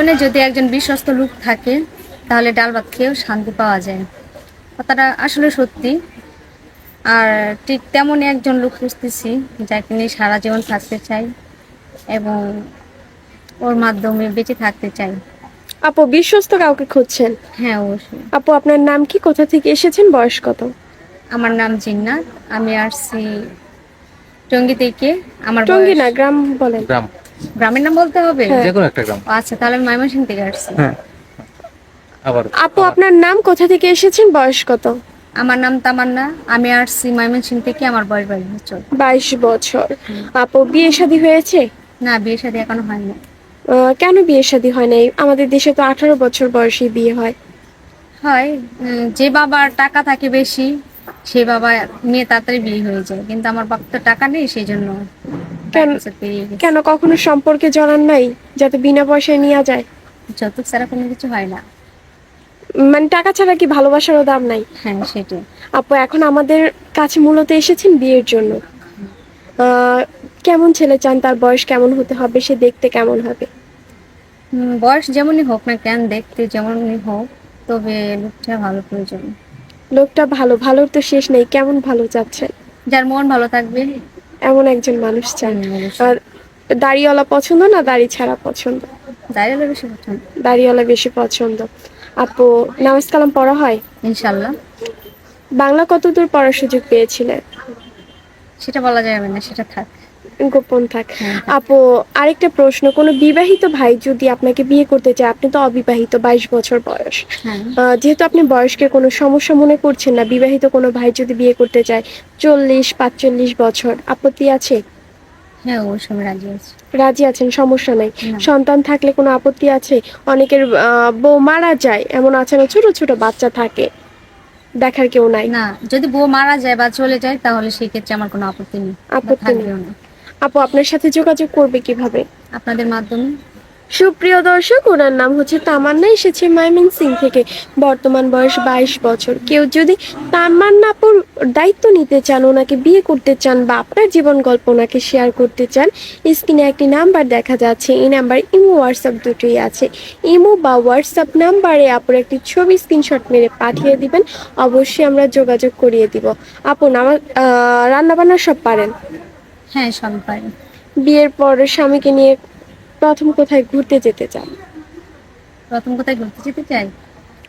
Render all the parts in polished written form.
জীবনে যদি একজন বিশ্বস্ত লোক থাকে তাহলে ডাল ভাত খেয়েও শান্তি পাওয়া যায়। কথাটা আসলে সত্যি। আর ঠিক তেমনই একজন লোক খুঁজতেছি যাকে নিয়ে সারা জীবন থাকতে চাই এবং ওর মাধ্যমে বেঁচে থাকতে চাই। আপু বিশ্বস্ত কাউকে খুঁজছেন? হ্যাঁ, অবশ্যই। আপু আপনার নাম কি, কোথা থেকে এসেছেন, বয়স কত? আমার নাম জিন্নাত, আমি আসছি টঙ্গী থেকে। আমার টঙ্গী বয়স, না, গ্রাম বলেন। গ্রাম, গ্রামের নাম বলতে হবে? হ্যাঁ। যে কোনো একটা গ্রাম। ও আচ্ছা, তাহলে আমি ময়মনসিংহ থেকে আসছি। হ্যাঁ, আবার আপু আপনার নাম, কোথা থেকে এসেছেন, বয়স কত? আমার নাম তামান্না, আমি আসছি ময়মনসিংহ থেকে। আমার বয়স 22 বছর। 22 বছর। আপু বিয়ে শাদী হয়েছে? না, বিয়ে শাদী এখনো হয়নি। কেন বিয়ে শাদী হয় নাই? আমাদের দেশে তো 18 বছর বয়সে বিয়ে হয়। হয়, যে বাবার টাকা থাকে বেশি সে বাবা মেয়ে তাড়াতাড়ি বিয়ে হয়ে যায়, কিন্তু আমার বাবার তো টাকা নেই, সেই জন্য 22 কেন বছর পেরিয়ে গেছে। কেন কখনো সম্পর্কে জড়ান নাই, যাতে বিনা পয়সায় নেওয়া যায়? যৌতুক ছাড়া কোনো কিছু হয় না। মানে টাকা ছাড়া কি ভালোবাসারও দাম নাই? হ্যাঁ, সেটাই। আপু এখন আমাদের কাছে মূলত এসেছেন বিয়ের জন্য। আহ, কেমন ছেলে চান? তার বয়স কেমন হতে হবে? সে দেখতে কেমন হবে? বয়স যেমনই হোক না কেন, দেখতে যেমনই হোক, তবে লোকটা ভালো প্রয়োজন। লোকটা ভালো? ভালোর তো শেষ নেই, কেমন ভালো চাচ্ছেন? যার মন ভালো থাকবে। এমন একজন মানুষ চান। অবশ্যই। আর দাড়িওয়ালা পছন্দ না দাড়ি ছাড়া পছন্দ? দাঁড়িয়ে বেশি পছন্দ। দাড়িওয়ালা বেশি পছন্দ। আপু নামাজ কালাম পড়া হয়? ইনশাল্লাহ। বাংলা কতদূর পড়ার সুযোগ পেয়েছিলেন? সেটা বলা যাবে না, সেটা থাক। গোপন থাক। হ্যাঁ, থাক। আপু আরেকটা প্রশ্ন, কোনো বিবাহিত ভাই যদি আপনাকে বিয়ে করতে চায়, আপনি তো অবিবাহিত, 22 বছর বয়স, হ্যাঁ, যেহেতু আপনি বয়সকে কোনো সমস্যা মনে করছেন না, বিবাহিত কোনো ভাই যদি বিয়ে করতে চায় 40-45 বছর, আপত্তি আছে? হ্যাঁ, অবশ্যই আমি রাজি আছি। রাজি আছেন, সমস্যা নাই। না। সন্তান থাকলে কোনো আপত্তি আছে? অনেকের বউ মারা যায়, এমন আছে না, ছোট ছোট বাচ্চা থাকে, দেখার কেউ নাই। না, যদি বউ মারা যায় বা চলে যায় তাহলে সেই ক্ষেত্রে আমার কোনো আপত্তি নেই, বা আপত্তি নেই। থাকবেও না। আপু আপনার সাথে যোগাযোগ করবে কিভাবে? আপনাদের মাধ্যমে। সুপ্রিয় দর্শক, ওনার নাম হচ্ছে তামান্না, এসেছে ময়মনসিংহ থেকে। বর্তমান বয়স 22 বছর। কেউ যদি তামান্নাপুর দায়িত্ব নিতে চান, ওনাকে বিয়ে করতে চান, বা আপনার জীবন গল্প ওনাকে শেয়ার করতে চান, স্ক্রিনে একটি নাম্বার দেখা যাচ্ছে, এই নাম্বার ইমো হোয়াটসঅ্যাপ দুটোই আছে। ইমো বা হোয়াটসঅ্যাপ নাম্বারে আপুর একটি ছবি স্ক্রিনশট মেরে পাঠিয়ে দিবেন, অবশ্যই আমরা যোগাযোগ করিয়ে দিব। আপু রান্না বান্না সব পারেন? হ্যাঁ, সব পারি। বিয়ের পর স্বামীকে নিয়ে প্রথম কোথায় ঘুরতে যেতে চান? প্রথম কোথায় ঘুরতে যেতে চাই?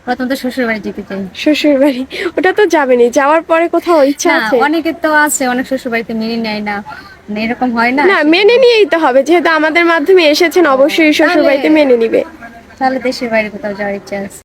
প্রথম তো শ্বশুর বাড়ি যেতে চাই। শ্বশুর বাড়ি? ওটা তো যাবেনই, যাওয়ার পরে কোথাও ইচ্ছা না, আছে? অনেকের তো আছে, অনেক শ্বশুর বাড়িতে মেনে নেয় না, মানে এরকম হয় না। না, মেনে নিয়েই তো হবে, যেহেতু আমাদের মাধ্যমে এসেছেন, অবশ্যই শ্বশুর বাড়িতে মেনে নিবে। তাহলে দেশের বাইরে কোথাও যাওয়ার ইচ্ছা আছে।